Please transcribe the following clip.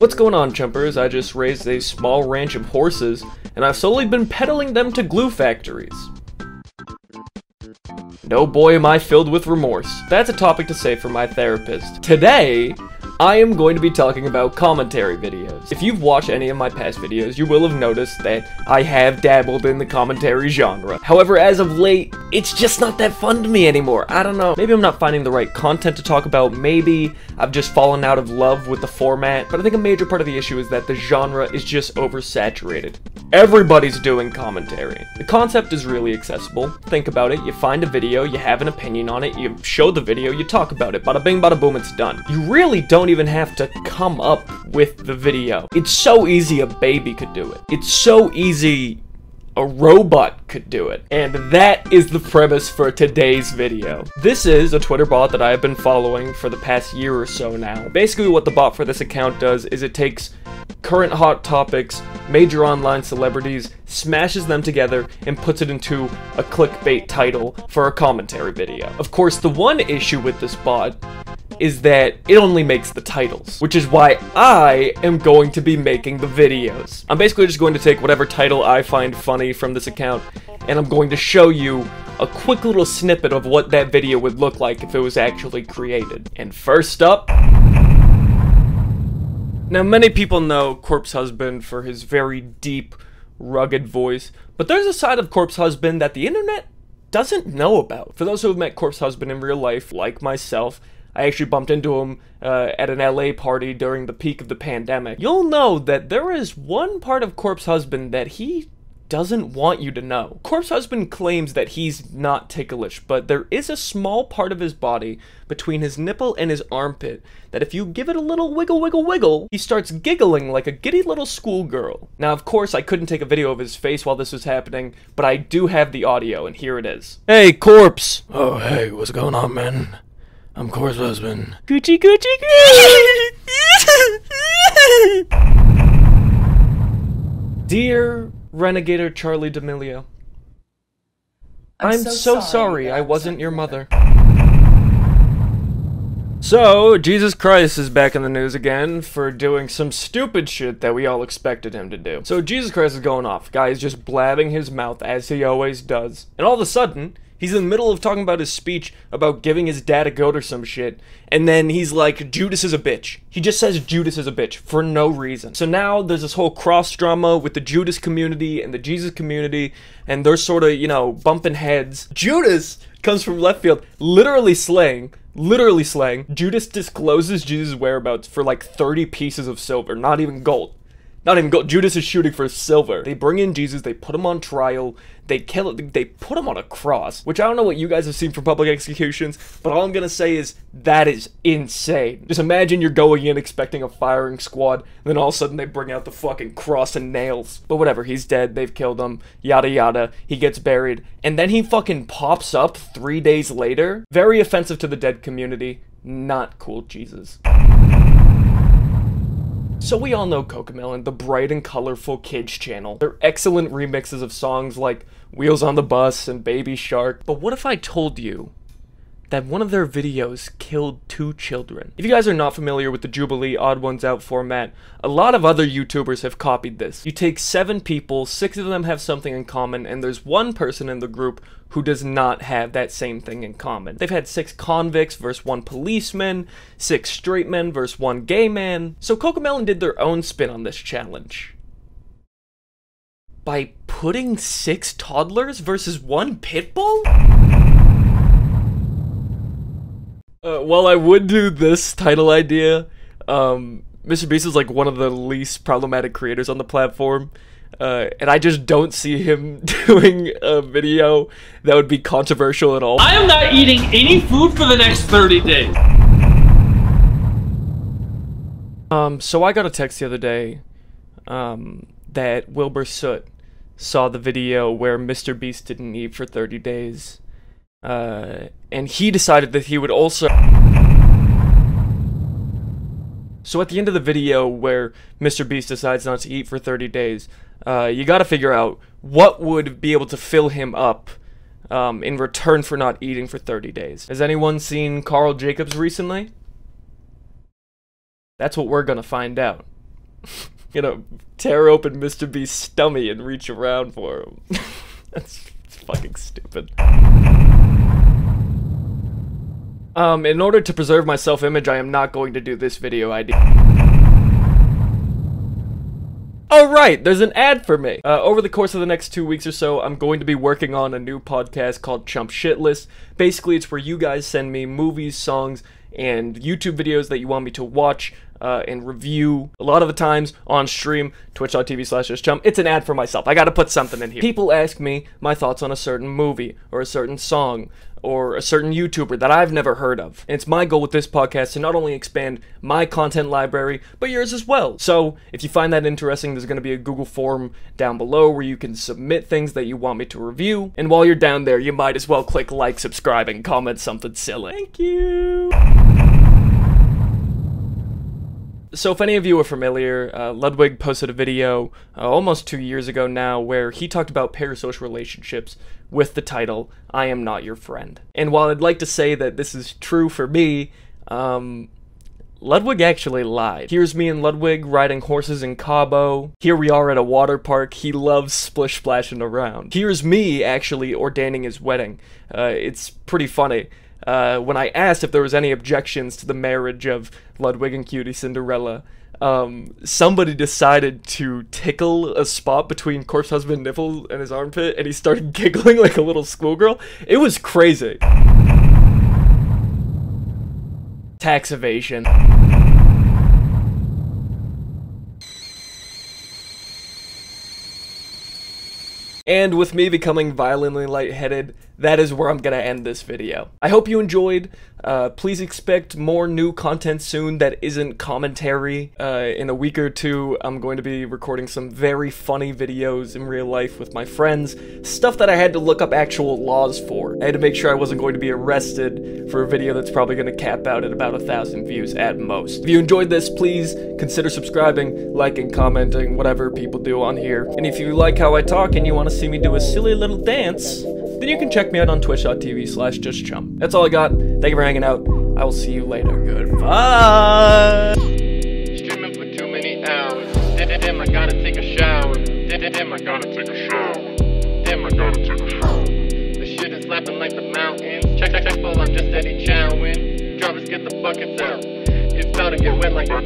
What's going on, chumpers? I just raised a small ranch of horses, and I've slowly been peddling them to glue factories. And oh boy, am I filled with remorse. That's a topic to save for my therapist. Today, I am going to be talking about commentary videos. If you've watched any of my past videos, you will have noticed that I have dabbled in the commentary genre. However, as of late, it's just not that fun to me anymore. I don't know. Maybe I'm not finding the right content to talk about. Maybe I've just fallen out of love with the format. But I think a major part of the issue is that the genre is just oversaturated. Everybody's doing commentary. The concept is really accessible. Think about it. You find a video, you have an opinion on it, you show the video, you talk about it. Bada bing, bada boom, it's done. You really don't even have to come up with the video. It's so easy a baby could do it. It's so easy a robot could do it. And that is the premise for today's video. This is a Twitter bot that I have been following for the past year or so now. Basically what the bot for this account does is it takes current hot topics, major online celebrities, smashes them together, and puts it into a clickbait title for a commentary video. Of course, the one issue with this bot is that it only makes the titles, which is why I am going to be making the videos. I'm basically just going to take whatever title I find funny from this account, and I'm going to show you a quick little snippet of what that video would look like if it was actually created. And first up... Now, many people know Corpse Husband for his very deep, rugged voice, but there's a side of Corpse Husband that the internet doesn't know about. For those who have met Corpse Husband in real life, like myself, I actually bumped into him at an LA party during the peak of the pandemic. You'll know that there is one part of Corpse Husband that he doesn't want you to know. Corpse Husband claims that he's not ticklish, but there is a small part of his body between his nipple and his armpit that if you give it a little wiggle, wiggle, wiggle, he starts giggling like a giddy little schoolgirl. Now, of course, I couldn't take a video of his face while this was happening, but I do have the audio, and here it is. Hey, Corpse! Oh, hey, what's going on, man? I'm Corpse Husband. Gucci, Gucci, Gucci! Dear Renegator Charlie D'Amelio, I'm so sorry I wasn't your mother. So, Jesus Christ is back in the news again for doing some stupid shit that we all expected him to do. So Jesus Christ is going off. Guy is just blabbing his mouth as he always does. And all of a sudden, he's in the middle of talking about his speech about giving his dad a goat or some shit, and then he's like, Judas is a bitch. He just says Judas is a bitch for no reason. So now there's this whole cross drama with the Judas community and the Jesus community, and they're sort of, you know, bumping heads. Judas comes from left field, literally slang. Judas discloses Jesus' whereabouts for like 30 pieces of silver, not even gold. Not even gold. Judas is shooting for silver. They bring in Jesus, they put him on trial, they kill it, they put him on a cross, which I don't know what you guys have seen from public executions, but all I'm gonna say is, that is insane. Just imagine you're going in expecting a firing squad, and then all of a sudden they bring out the fucking cross and nails. But whatever, he's dead, they've killed him, yada yada, he gets buried, and then he fucking pops up 3 days later. Very offensive to the dead community. Not cool, Jesus. So we all know Cocomelon, the bright and colorful kids channel. They're excellent remixes of songs like Wheels on the Bus and Baby Shark. But what if I told you that one of their videos killed 2 children? If you guys are not familiar with the Jubilee Odd Ones Out format, a lot of other YouTubers have copied this. You take 7 people, 6 of them have something in common, and there's one person in the group who does not have that same thing in common. They've had 6 convicts versus 1 policeman, 6 straight men versus 1 gay man. So Cocomelon did their own spin on this challenge by putting 6 toddlers versus 1 pit bull? While I would do this title idea, Mr. Beast is like one of the least problematic creators on the platform, and I just don't see him doing a video that would be controversial at all. I am not eating any food for the next 30 days. So I got a text the other day, that Wilbur Soot saw the video where Mr. Beast didn't eat for 30 days. And he decided that he would also... So at the end of the video where Mr. Beast decides not to eat for 30 days, you gotta figure out what would be able to fill him up in return for not eating for 30 days. Has anyone seen Carl Jacobs recently? That's what we're gonna find out. tear open Mr. Beast's stomach and reach around for him. That's fucking stupid. In order to preserve my self-image, I am not going to do this video idea. Oh right, there's an ad for me. Over the course of the next 2 weeks or so, I'm going to be working on a new podcast called Chump Shit List. Basically, it's where you guys send me movies, songs, and YouTube videos that you want me to watch and review. A lot of the times on stream, twitch.tv/JustChump. It's an ad for myself. I gotta put something in here. People ask me my thoughts on a certain movie, or a certain song, or a certain YouTuber that I've never heard of. And it's my goal with this podcast to not only expand my content library, but yours as well. So, if you find that interesting, there's going to be a Google form down below where you can submit things that you want me to review. And while you're down there, you might as well click like, subscribe, and comment something silly. Thank you! So if any of you are familiar, Ludwig posted a video almost 2 years ago now where he talked about parasocial relationships with the title, I Am Not Your Friend. And while I'd like to say that this is true for me, Ludwig actually lied. Here's me and Ludwig riding horses in Cabo. Here we are at a water park. He loves splish splashing around. Here's me actually ordaining his wedding. It's pretty funny. When I asked if there was any objections to the marriage of Ludwig and Cutie Cinderella, somebody decided to tickle a spot between corpse husband nipple and his armpit, and he started giggling like a little schoolgirl. It was crazy. Tax evasion. And with me becoming violently lightheaded, that is where I'm gonna end this video. I hope you enjoyed. Please expect more new content soon that isn't commentary. In a week or two, I'm going to be recording some very funny videos in real life with my friends. Stuff that I had to look up actual laws for. I had to make sure I wasn't going to be arrested for a video that's probably gonna cap out at about 1,000 views at most. If you enjoyed this, please consider subscribing, liking, commenting, whatever people do on here. And if you like how I talk and you want to see me do a silly little dance, then you can check me out on twitch.tv/JustChump. That's all I got. Thank you for hanging out. I will see you later. Goodbye. Streaming for too many hours. Damn, I gotta take a shower. Damn, I gotta take a shower. Damn, I gotta take a shower. The shit is slapping like the mountains. Check, full, I'm just steady chowing. Drivers get the buckets out. It's about to get wet like a